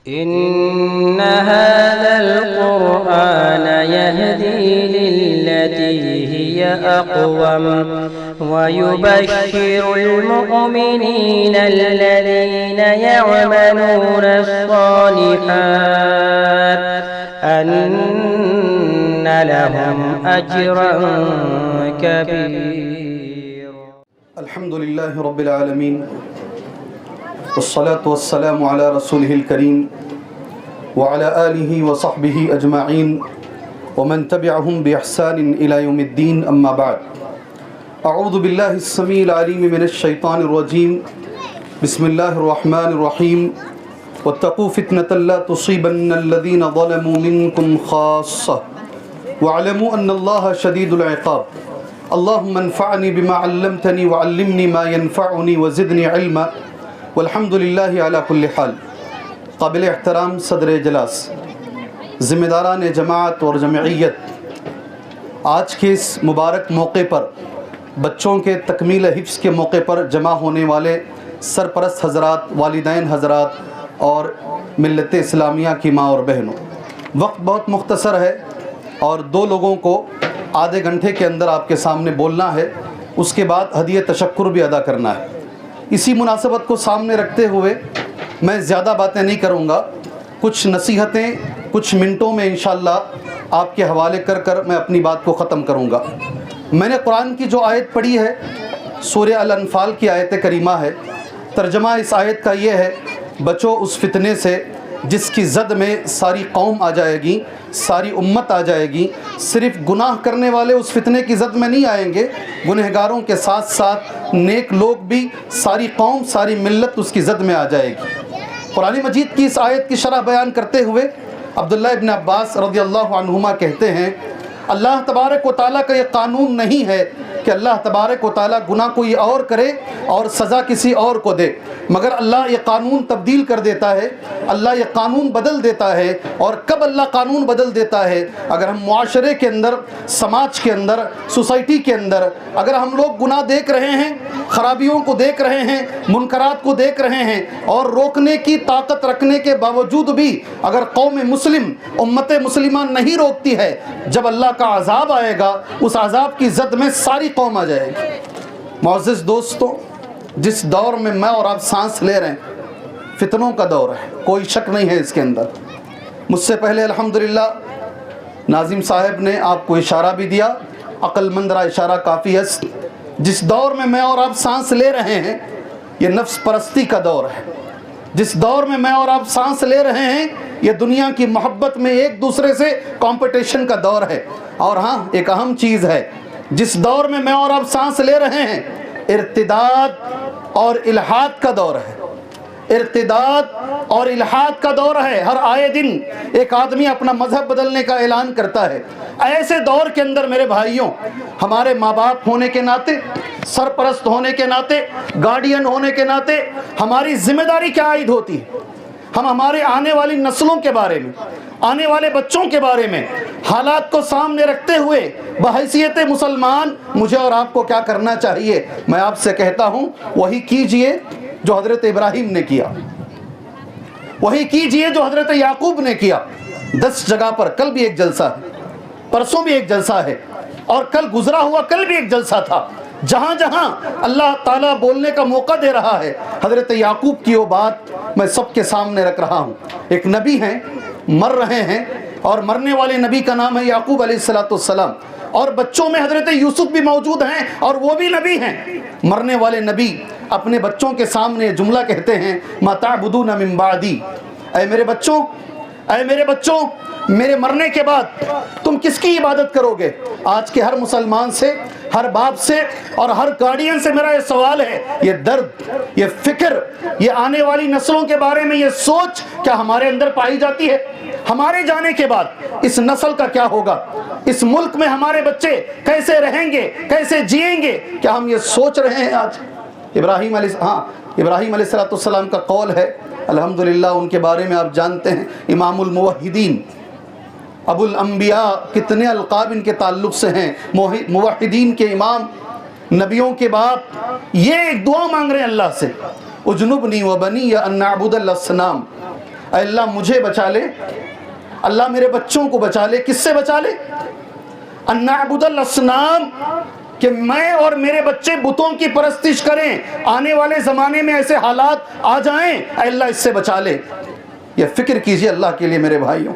إن هذا القرآن يهدي للتي هي أقوم ويبشر المؤمنين الذين يعملون الصالحات أن لهم أجرا كبيرا. الحمد لله رب العالمين والصلاة والسلام على رسوله الكريم وعلى آله وصحبه أجمعين ومن تبعهم بإحسان إلى يوم الدين. أما بعد، أعوذ بالله السميع العليم من الشيطان الرجيم. بسم الله الرحمن الرحيم. واتقوا فتنة لا تصيبن الذين ظلموا منكم خاصة واعلموا أن الله شديد العقاب. اللهم انفعني بما علمتني وعلمني ما ينفعني وزدني علما والحمد للہ علی کل حال. قابل احترام صدر اجلاس، ذمہ داران جماعت اور جمعیت، آج کے اس مبارک موقع پر بچوں کے تکمیل حفظ کے موقع پر جمع ہونے والے سرپرست حضرات، والدین حضرات اور ملت اسلامیہ کی ماں اور بہنوں، وقت بہت مختصر ہے اور دو لوگوں کو آدھے گھنٹے کے اندر آپ کے سامنے بولنا ہے، اس کے بعد ہدیہ تشکر بھی ادا کرنا ہے. اسی مناسبت کو سامنے رکھتے ہوئے میں زیادہ باتیں نہیں کروں گا، کچھ نصیحتیں کچھ منٹوں میں انشاءاللہ آپ کے حوالے کر میں اپنی بات کو ختم کروں گا. میں نے قرآن کی جو آیت پڑھی ہے سورہ الانفال کی آیت کریمہ ہے، ترجمہ اس آیت کا یہ ہے: بچو اس فتنے سے جس کی زد میں ساری قوم آ جائے گی، ساری امت آ جائے گی. صرف گناہ کرنے والے اس فتنے کی زد میں نہیں آئیں گے، گنہگاروں کے ساتھ ساتھ نیک لوگ بھی، ساری قوم، ساری ملت اس کی زد میں آ جائے گی. قرآن مجید کی اس آیت کی شرح بیان کرتے ہوئے عبداللہ ابن عباس رضی اللہ عنہما کہتے ہیں، اللہ تبارک و تعالیٰ کا یہ قانون نہیں ہے کہ اللہ تبارک و تعالیٰ گناہ کوئی اور کرے اور سزا کسی اور کو دے، مگر اللہ یہ قانون تبدیل کر دیتا ہے، اللہ یہ قانون بدل دیتا ہے. اور کب اللہ قانون بدل دیتا ہے؟ اگر ہم معاشرے کے اندر، سماج کے اندر، سوسائٹی کے اندر اگر ہم لوگ گناہ دیکھ رہے ہیں، خرابیوں کو دیکھ رہے ہیں، منکرات کو دیکھ رہے ہیں، اور روکنے کی طاقت رکھنے کے باوجود بھی اگر قوم مسلم، امت مسلمہ نہیں روکتی ہے، جب اللہ کا عذاب آئے گا اس عذاب کی زد میں ساری قوم آ جائے گی. معزز دوستوں، جس دور میں میں اور آپ سانس لے رہے ہیں فتنوں کا دور ہے، کوئی شک نہیں ہے اس کے اندر. مجھ سے پہلے الحمدللہ ناظم صاحب نے آپ کو اشارہ بھی دیا، عقل مند را اشارہ کافی ہے. جس دور میں میں اور آپ سانس لے رہے ہیں یہ نفس پرستی کا دور ہے. جس دور میں میں اور آپ سانس لے رہے ہیں یہ دنیا کی محبت میں ایک دوسرے سے کمپٹیشن کا دور ہے. اور ہاں، ایک اہم چیز ہے، جس دور میں میں اور آپ سانس لے رہے ہیں ارتداد اور الحاد کا دور ہے. ارتداد اور الحاد کا دور ہے. ہر آئے دن ایک آدمی اپنا مذہب بدلنے کا اعلان کرتا ہے. ایسے دور کے اندر میرے بھائیوں، ہمارے ماں باپ ہونے کے ناطے، سرپرست ہونے کے ناطے، گارڈین ہونے کے ناطے ہماری ذمہ داری کیا عائد ہوتی ہے؟ ہم ہمارے آنے والی نسلوں کے بارے میں، آنے والے بچوں کے بارے میں حالات کو سامنے رکھتے ہوئے بحیثیت مسلمان مجھے اور آپ کو کیا کرنا چاہیے؟ میں آپ سے کہتا ہوں وہی کیجئے جو حضرت ابراہیم نے کیا، وہی کیجئے جو حضرت یعقوب نے کیا. 10 جگہ پر، کل بھی ایک جلسہ ہے، پرسوں بھی ایک جلسہ ہے، اور کل گزرا ہوا کل بھی ایک جلسہ تھا. جہاں جہاں اللہ تعالیٰ بولنے کا موقع دے رہا ہے حضرت یعقوب کی وہ بات میں سب کے سامنے رکھ رہا ہوں. ایک نبی ہیں، مر رہے ہیں، اور مرنے والے نبی کا نام ہے یعقوب علیہ السلام، اور بچوں میں حضرت یوسف بھی موجود ہیں اور وہ بھی نبی ہیں. مرنے والے نبی اپنے بچوں کے سامنے جملہ کہتے ہیں: ما تعبدون من بعدی، اے میرے بچوں، اے میرے بچوں، میرے مرنے کے بعد تم کس کی عبادت کرو گے؟ آج کے ہر مسلمان سے، ہر باپ سے اور ہر گارڈین سے میرا یہ سوال ہے، یہ درد، یہ فکر، یہ آنے والی نسلوں کے بارے میں یہ سوچ کیا ہمارے اندر پائی جاتی ہے؟ ہمارے جانے کے بعد اس نسل کا کیا ہوگا؟ اس ملک میں ہمارے بچے کیسے رہیں گے، کیسے جئیں گے؟ کیا ہم یہ سوچ رہے ہیں آج؟ ابراہیم علیہ السلام کا قول ہے، الحمدللہ ان کے بارے میں آپ جانتے ہیں، امام الموحدین، ابو الانبیاء، کتنے القاب ان کے تعلق سے ہیں، موحدین کے امام، نبیوں کے باپ. یہ ایک دعا مانگ رہے ہیں اللہ سے: اجنبنی و بنی ان نعبد الاصنام. اے اللہ مجھے بچا لے، اللہ میرے بچوں کو بچا لے۔ کس سے بچا لے؟ ان نعبد الاصنام، کہ میں اور میرے بچے بتوں کی پرستش کریں، آنے والے زمانے میں ایسے حالات آ جائیں، اے اللہ اس سے بچا لے۔ یہ فکر کیجئے اللہ کے لیے میرے بھائیوں،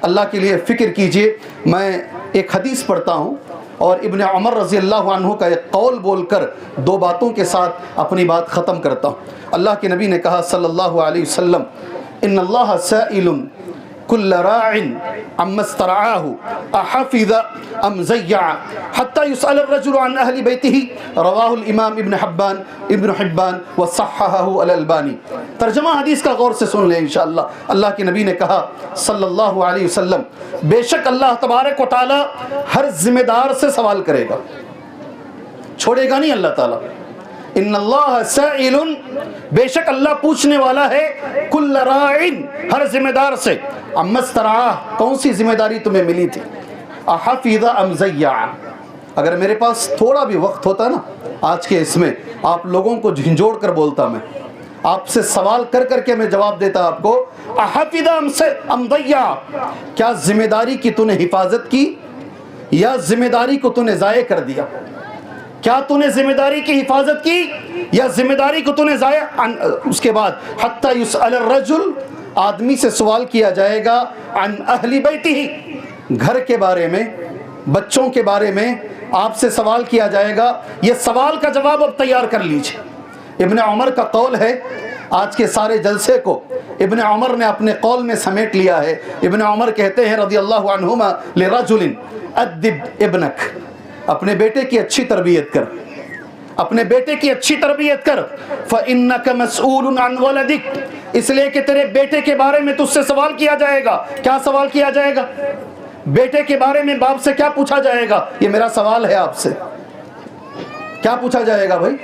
اللہ کے لیے فکر کیجئے۔ میں ایک حدیث پڑھتا ہوں اور ابن عمر رضی اللہ عنہ کا ایک قول بول کر دو باتوں کے ساتھ اپنی بات ختم کرتا ہوں۔ اللہ کے نبی نے کہا صلی اللہ علیہ وسلم، ان اللہ سائل کل راع عما استرعاہ احفظ ام زیع حتی یسأل الرجل عن اہل بیتہ، رواہ الامام ابن حبان وصححہ الالبانی۔ ترجمہ حدیث کا غور سے سن لیں انشاءاللہ۔ اللہ کے نبی نے کہا صلی اللہ علیہ وسلم، بے شک اللہ تبارک و تعالی ہر ذمہ دار سے سوال کرے گا، چھوڑے گا نہیں اللہ تعالیٰ۔ ان اللہ سائل، بے شک اللہ پوچھنے والا ہے، کل راعن، ہر ذمہ دار سے، اما استرعاہ، کون سی ذمہ داری تمہیں ملی تھی، احفظ ام زیع۔ اگر میرے پاس تھوڑا بھی وقت ہوتا نا آج کے اس میں، آپ لوگوں کو جھنجھوڑ کر بولتا، میں آپ سے سوال کر کر کے میں جواب دیتا آپ کو، احفظ ام ضیع، کیا ذمہ داری کی تو نے حفاظت کی یا ذمہ داری کو تو نے ضائع کر دیا؟ کیا تو نے ذمہ داری کی حفاظت کی یا ذمہ داری کو تو نے ضائع؟ اس کے بعد حتی یسأل الرجل، آدمی سے سوال کیا جائے گا، عن اہل بیتہ، گھر کے بارے میں، بچوں کے بارے میں آپ سے سوال کیا جائے گا۔ یہ سوال کا جواب اب تیار کر لیجئے۔ ابن عمر کا قول ہے، آج کے سارے جلسے کو ابن عمر نے اپنے قول میں سمیٹ لیا ہے۔ ابن عمر کہتے ہیں رضی اللہ عنہما، لرجل ادب ابنک، اپنے بیٹے کی اچھی تربیت کر، اپنے بیٹے کی اچھی تربیت کر، فَإِنَّكَ مَسْئُولٌ عَنْ وَلَدِكَ، اس لیے کہ تیرے بیٹے کے بارے میں تجھ سے سوال کیا جائے گا۔ کیا سوال کیا جائے گا؟ بیٹے کے بارے میں باپ سے کیا پوچھا جائے گا؟ یہ میرا سوال ہے آپ سے، کیا پوچھا جائے گا بھائی؟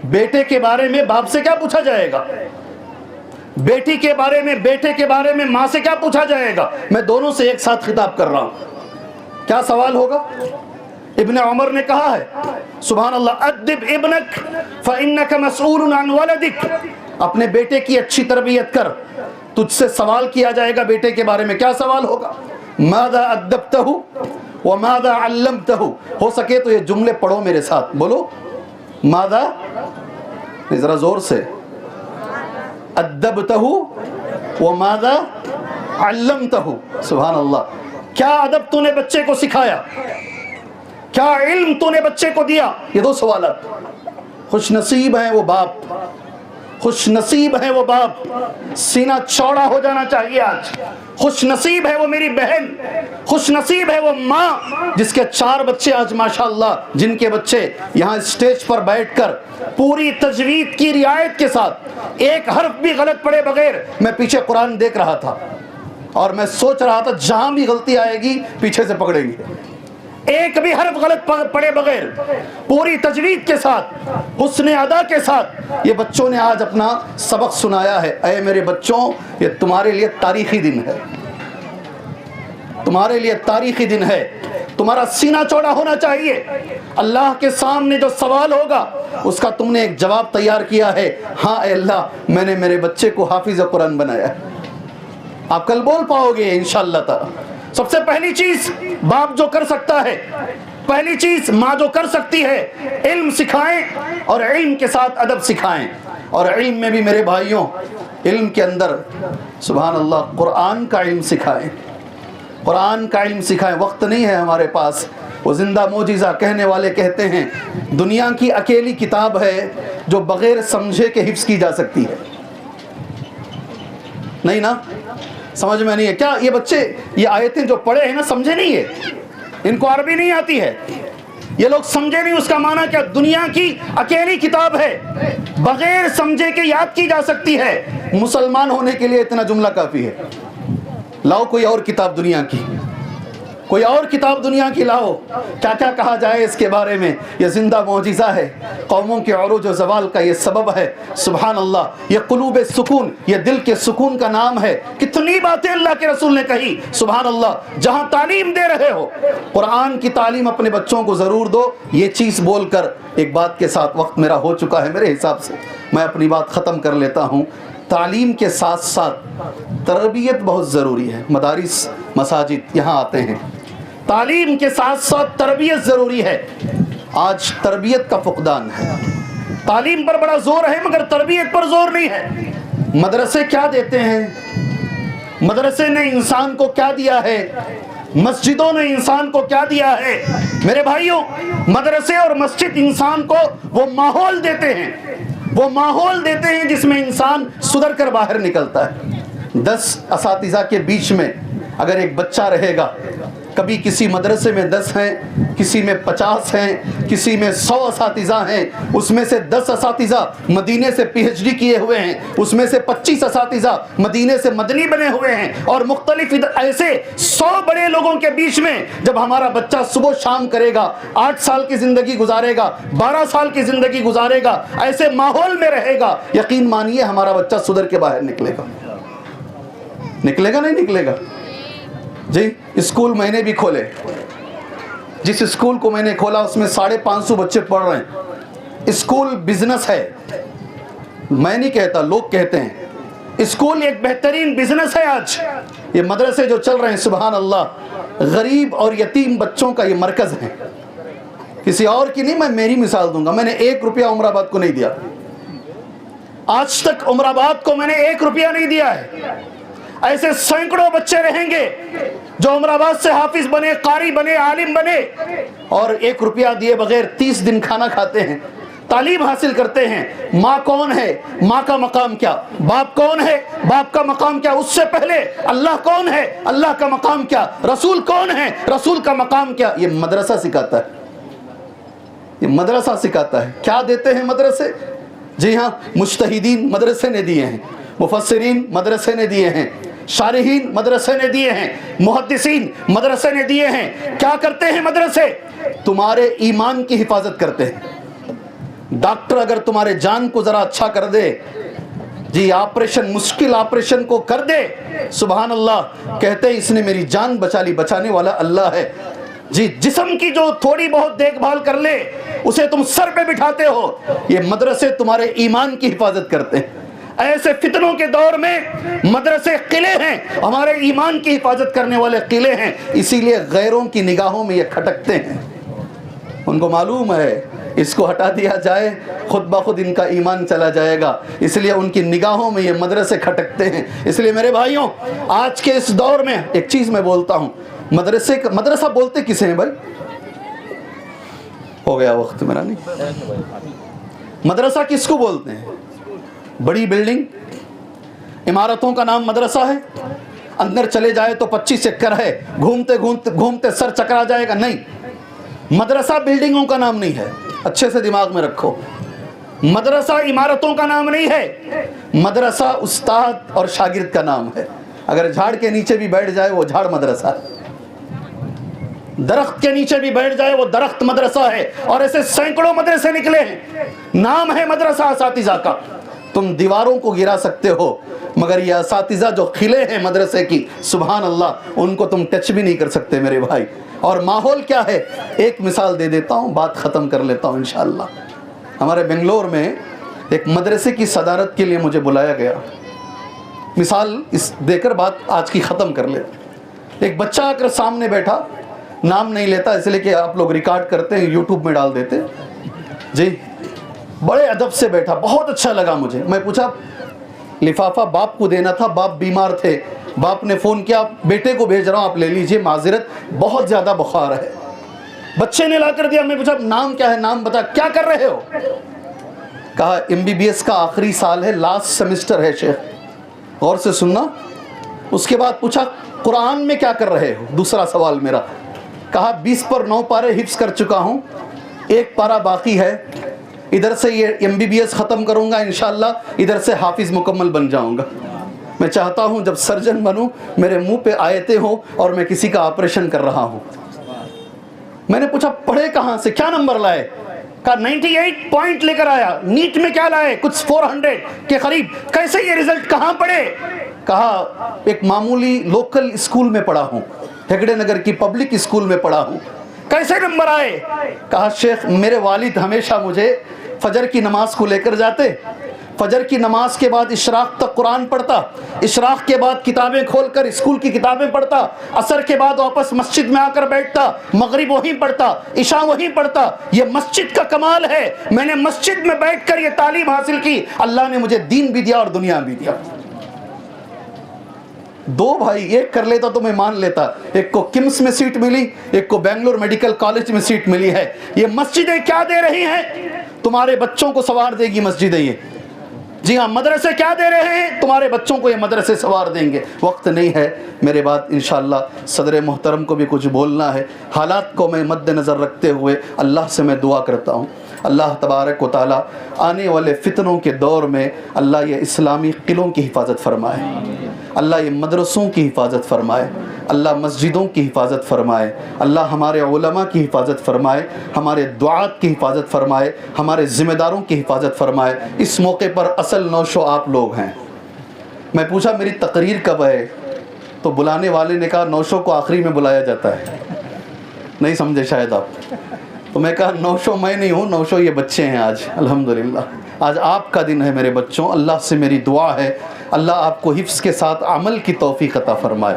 بیٹے کے بارے میں باپ سے کیا پوچھا جائے گا؟ بیٹی کے بارے میں، بیٹے کے بارے میں ماں سے کیا پوچھا جائے گا؟ میں دونوں سے ایک ساتھ خطاب کر رہا ہوں۔ کیا سوال ہوگا؟ ابن عمر نے کہا ہے سبحان اللہ، ادب ابنک فإنک مسئول عن ولدک، اپنے بیٹے کی اچھی تربیت کر، تجھ سے سوال کیا جائے گا بیٹے کے بارے میں۔ کیا سوال ہوگا؟ ماذا ادبتہ وماذا علمتہ، ہو سکے تو یہ جملے پڑھو میرے ساتھ، بولو ماذا، ذرا زور سے، ادبتہ وماذا علمتہ، سبحان اللہ، کیا ادب تو نے بچے کو سکھایا، کیا علم تو نے بچے کو دیا؟ یہ دو سوالات۔ خوش نصیب ہیں وہ باپ، خوش نصیب ہے وہ باپ، سینہ چوڑا ہو جانا چاہیے آج۔ خوش نصیب ہے وہ میری بہن، خوش نصیب ہے وہ ماں جس کے 4 بچے آج ماشاءاللہ، جن کے بچے یہاں اسٹیج پر بیٹھ کر پوری تجوید کی رعایت کے ساتھ ایک حرف بھی غلط پڑے بغیر، میں پیچھے قرآن دیکھ رہا تھا اور میں سوچ رہا تھا جہاں بھی غلطی آئے گی پیچھے سے پکڑیں گے، ایک بھی حرف غلط پڑے بغیر پوری تجوید کے ساتھ، حسن ادا کے ساتھ یہ بچوں نے آج اپنا سبق سنایا ہے۔ اے میرے بچوں، یہ تمہارے لیے تاریخی دن ہے، تمہارے لیے تاریخی دن ہے۔ تمہارا سینہ چوڑا ہونا چاہیے، اللہ کے سامنے جو سوال ہوگا اس کا تم نے ایک جواب تیار کیا ہے، ہاں اے اللہ میں نے میرے بچے کو حافظ قرآن بنایا ہے۔ آپ کل بول پاؤ گے انشاءاللہ تعالی۔ سب سے پہلی چیز باپ جو کر سکتا ہے، پہلی چیز ماں جو کر سکتی ہے، علم سکھائیں اور علم کے ساتھ ادب سکھائیں۔ اور علم میں بھی میرے بھائیوں، علم کے اندر سبحان اللہ قرآن کا علم سکھائیں، قرآن کا علم سکھائیں۔ وقت نہیں ہے ہمارے پاس، وہ زندہ معجزہ کہنے والے کہتے ہیں دنیا کی اکیلی کتاب ہے جو بغیر سمجھے کے حفظ کی جا سکتی ہے۔ نہیں نا، سمجھ میں نہیں ہے کیا؟ یہ بچے یہ آیتیں جو پڑھے ہیں نا، سمجھے نہیں ہے، ان کو عربی نہیں آتی ہے، یہ لوگ سمجھے نہیں اس کا معنی کیا۔ دنیا کی اکیلی کتاب ہے، بغیر سمجھے کے یاد کی جا سکتی ہے۔ مسلمان ہونے کے لیے اتنا جملہ کافی ہے۔ لاؤ کوئی اور کتاب دنیا کی، کوئی اور کتاب دنیا کی لاؤ، کیا کیا کہا جائے اس کے بارے میں۔ یہ زندہ معجزہ ہے، قوموں کے عروج و زوال کا یہ سبب ہے۔ سبحان اللہ، یہ قلوب سکون، یہ دل کے سکون کا نام ہے۔ کتنی باتیں اللہ کے رسول نے کہی، سبحان اللہ۔ جہاں تعلیم دے رہے ہو، قرآن کی تعلیم اپنے بچوں کو ضرور دو۔ یہ چیز بول کر ایک بات کے ساتھ وقت میرا ہو چکا ہے، میرے حساب سے میں اپنی بات ختم کر لیتا ہوں۔ تعلیم کے ساتھ ساتھ تربیت بہت ضروری ہے. مدارس مساجد یہاں آتے ہیں, تعلیم کے ساتھ ساتھ تربیت ضروری ہے. آج تربیت کا فقدان ہے. تعلیم پر بڑا زور ہے مگر تربیت پر زور نہیں ہے. مدرسے کیا دیتے ہیں؟ مدرسے نے انسان کو کیا دیا ہے؟ مسجدوں نے انسان کو کیا دیا ہے؟ میرے بھائیوں, مدرسے اور مسجد انسان کو وہ ماحول دیتے ہیں, وہ ماحول دیتے ہیں جس میں انسان سدھر کر باہر نکلتا ہے. 10 اساتذہ کے بیچ میں اگر ایک بچہ رہے گا, کبھی کسی مدرسے میں 10 ہیں, کسی میں 50 ہیں, کسی میں 100 اساتذہ ہیں, اس میں سے 10 اساتذہ مدینے سے PhD کیے ہوئے ہیں, اس میں سے 25 اساتذہ مدینے سے مدنی بنے ہوئے ہیں, اور مختلف ایسے 100 بڑے لوگوں کے بیچ میں جب ہمارا بچہ صبح شام کرے گا, 8 سال کی زندگی گزارے گا, 12 سال کی زندگی گزارے گا, ایسے ماحول میں رہے گا, یقین مانیے ہمارا بچہ سدھر کے باہر نکلے گا. نکلے گا نہیں نکلے گا؟ جی اسکول میں نے بھی کھولے, جس اسکول کو میں نے کھولا اس میں 550 بچے پڑھ رہے ہیں. اسکول بزنس ہے, میں نہیں کہتا, لوگ کہتے ہیں. اسکول ایک بہترین بزنس ہے. آج یہ مدرسے جو چل رہے ہیں سبحان اللہ, غریب اور یتیم بچوں کا یہ مرکز ہے. کسی اور کی نہیں, میں میری مثال دوں گا. میں نے 1 روپیہ عمر آباد کو نہیں دیا, آج تک عمر آباد کو میں نے 1 روپیہ نہیں دیا ہے. ایسے سینکڑوں بچے رہیں گے جو عمر آباد سے حافظ بنے, قاری بنے, عالم بنے, اور 1 روپیہ دیے بغیر 30 دن کھانا کھاتے ہیں, تعلیم حاصل کرتے ہیں. ماں کون ہے؟ ماں کا مقام کیا؟ باپ کون ہے؟ باپ کا مقام کیا؟ اس سے پہلے اللہ کون ہے؟ اللہ کا مقام کیا؟ رسول کون ہے؟ رسول کا مقام کیا؟ یہ مدرسہ سکھاتا ہے, یہ مدرسہ سکھاتا ہے. کیا دیتے ہیں مدرسے؟ جی ہاں, مجتہدین مدرسے نے دیے ہیں, مفسرین مدرسے نے دیے ہیں, شارحین مدرسے نے دیے ہیں, محدثین مدرسے نے دیے ہیں. کیا کرتے ہیں مدرسے؟ تمہارے ایمان کی حفاظت کرتے ہیں. ڈاکٹر اگر تمہارے جان کو ذرا اچھا کر دے, جی آپریشن, مشکل آپریشن کو کر دے, سبحان اللہ, کہتے ہیں اس نے میری جان بچا لی, بچانے والا اللہ ہے. جی جسم کی جو تھوڑی بہت دیکھ بھال کر لے اسے تم سر پہ بٹھاتے ہو. یہ مدرسے تمہارے ایمان کی حفاظت کرتے ہیں. ایسے فتنوں کے دور میں مدرسے قلعے ہیں, ہمارے ایمان کی حفاظت کرنے والے قلعے ہیں. اسی لیے غیروں کی نگاہوں میں یہ کھٹکتے ہیں. ان کو معلوم ہے اس کو ہٹا دیا جائے خود بخود ان کا ایمان چلا جائے گا, اس لیے ان کی نگاہوں میں یہ مدرسے کھٹکتے ہیں. اس لیے میرے بھائیوں, آج کے اس دور میں ایک چیز میں بولتا ہوں, مدرسہ بولتے کسے ہیں بھائی؟ ہو گیا وقت میرا, نہیں, مدرسہ کس کو بولتے ہیں؟ بڑی بلڈنگ, عمارتوں کا نام مدرسہ ہے, اندر چلے جائے تو 25 چکر ہے, گھومتے گھومتے سر چکرا جائے گا. نہیں, مدرسہ بلڈنگوں کا نام نہیں ہے, اچھے سے دماغ میں رکھو. مدرسہ عمارتوں کا نام نہیں ہے, مدرسہ استاد اور شاگرد کا نام ہے. اگر جھاڑ کے نیچے بھی بیٹھ جائے وہ جھاڑ مدرسہ ہے, درخت کے نیچے بھی بیٹھ جائے وہ درخت مدرسہ ہے. اور ایسے سینکڑوں مدرسے نکلے ہیں, نام ہے مدرسہ اساتذہ کا. تم دیواروں کو گرا سکتے ہو مگر یہ اساتذہ جو قلعے ہیں مدرسے کی, سبحان اللہ, ان کو تم ٹچ بھی نہیں کر سکتے میرے بھائی. اور ماحول کیا ہے, ایک مثال دے دیتا ہوں, بات ختم کر لیتا ہوں انشاءاللہ. ہمارے بنگلور میں ایک مدرسے کی صدارت کے لیے مجھے بلایا گیا. مثال اس دے کر بات آج کی ختم کر لیتے. ایک بچہ آ کر سامنے بیٹھا, نام نہیں لیتا اس لیے کہ آپ لوگ ریکارڈ کرتے ہیں, یوٹیوب میں ڈال دیتے. جی بڑے ادب سے بیٹھا, بہت اچھا لگا مجھے. میں پوچھا, لفافہ باپ کو دینا تھا, باپ بیمار تھے, باپ نے فون کیا, بیٹے کو بھیج رہا ہوں, آپ لے لیجئے, معذرت بہت زیادہ بخار ہے. بچے نے لا کر دیا. میں پوچھا نام کیا ہے, نام بتا, کیا کر رہے ہو؟ کہا MBBS کا آخری سال ہے, لاسٹ سیمسٹر ہے شیخ. غور سے سننا. اس کے بعد پوچھا قرآن میں کیا کر رہے ہو, دوسرا سوال میرا. کہا 20 پر 9 پارے حفظ کر چکا ہوں, 1 پارا باقی ہے, ادھر سے یہ MBBS ختم کروں گا انشاءاللہ, ادھر سے حافظ مکمل بن جاؤں گا. میں چاہتا ہوں جب سرجن بنوں میرے منہ پہ آیتیں ہوں اور میں کسی کا آپریشن کر رہا ہوں. میں نے پوچھا پڑھے کہاں سے, کیا نمبر لائے؟ کہا 98 پوائنٹ لے کر آیا. نیٹ میں کیا لائے؟ کچھ 400 کے قریب. کیسے یہ رزلٹ, کہاں پڑھے؟ کہا ایک معمولی لوکل اسکول میں پڑھا ہوں, ہیگڑے نگر کی پبلک اسکول میں پڑھا ہوں. کیسے نمبر آئے؟ کہا شیخ میرے والد ہمیشہ مجھے فجر کی نماز کو لے کر جاتے, فجر کی نماز کے بعد اشراق تک قرآن پڑھتا، اشراق کے بعد کتابیں کھول کر اسکول کی کتابیں پڑھتا، عصر کے بعد واپس مسجد میں آ کر بیٹھتا، مغرب وہیں پڑھتا، عشاء وہیں پڑھتا۔ یہ مسجد کا کمال ہے، میں نے مسجد میں بیٹھ کر یہ تعلیم حاصل کی، اللہ نے مجھے دین بھی دیا اور دنیا بھی دیا۔ دو بھائی، ایک کر لیتا تو میں مان لیتا، ایک کو کمس میں سیٹ ملی، ایک کو بنگلور میڈیکل کالج میں سیٹ ملی ہے۔ یہ مسجدیں کیا دے رہی ہیں؟ تمہارے بچوں کو سوار دے گی مسجدیں یہ۔ جی ہاں، مدرسے کیا دے رہے ہیں؟ تمہارے بچوں کو یہ مدرسے سوار دیں گے۔ وقت نہیں ہے میرے بعد انشاءاللہ صدر محترم کو بھی کچھ بولنا ہے۔ حالات کو میں مد نظر رکھتے ہوئے اللہ سے میں دعا کرتا ہوں، اللہ تبارک و تعالیٰ آنے والے فتنوں کے دور میں اللہ یہ اسلامی قلعوں کی حفاظت فرمائے، اللہ یہ مدرسوں کی حفاظت فرمائے، اللہ مسجدوں کی حفاظت فرمائے، اللہ ہمارے علماء کی حفاظت فرمائے، ہمارے دعات کی حفاظت فرمائے، ہمارے ذمہ داروں کی حفاظت فرمائے۔ اس موقع پر اصل نوشو آپ لوگ ہیں۔ میں پوچھا میری تقریر کب ہے، تو بلانے والے نے کہا نوشو کو آخری میں بلایا جاتا ہے۔ نہیں سمجھے شاید آپ، تو میں کہا نوشو میں نہیں ہوں، نوشو یہ بچے ہیں آج۔ الحمدللہ آج آپ کا دن ہے میرے بچوں، اللہ سے میری دعا ہے اللہ آپ کو حفظ کے ساتھ عمل کی توفیق عطا فرمائے،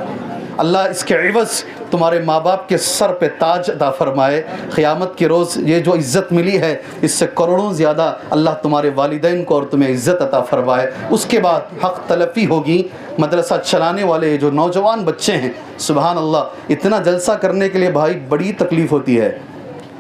اللہ اس کے عوض تمہارے ماں باپ کے سر پہ تاج عطا فرمائے۔ قیامت کے روز یہ جو عزت ملی ہے اس سے کروڑوں زیادہ اللہ تمہارے والدین کو اور تمہیں عزت عطا فرمائے۔ اس کے بعد حق تلفی ہوگی۔ مدرسہ چلانے والے جو نوجوان بچے ہیں، سبحان اللہ، اتنا جلسہ کرنے کے لیے بھائی بڑی تکلیف ہوتی ہے،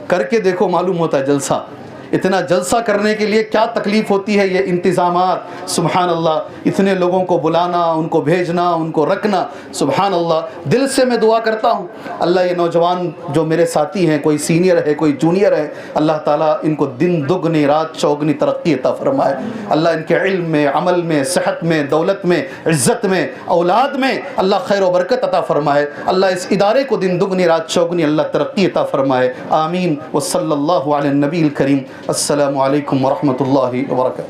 کر کے دیکھو معلوم ہوتا ہے جلسہ۔ اتنا جلسہ کرنے کے لیے کیا تکلیف ہوتی ہے، یہ انتظامات، سبحان اللہ، اتنے لوگوں کو بلانا، ان کو بھیجنا، ان کو رکھنا، سبحان اللہ۔ دل سے میں دعا کرتا ہوں اللہ یہ نوجوان جو میرے ساتھی ہیں، کوئی سینئر ہے کوئی جونیئر ہے، اللہ تعالیٰ ان کو دن دگنی رات چوگنی ترقی عطا فرمائے، اللہ ان کے علم میں، عمل میں، صحت میں، دولت میں، عزت میں، اولاد میں اللہ خیر و برکت عطا فرمائے، اللہ اس ادارے کو دن دگنی رات چوگنی اللہ ترقی عطا فرمائے، آمین۔ وصلی اللہ علی النبی الکریم۔ السلام علیکم ورحمۃ اللہ وبرکاتہ۔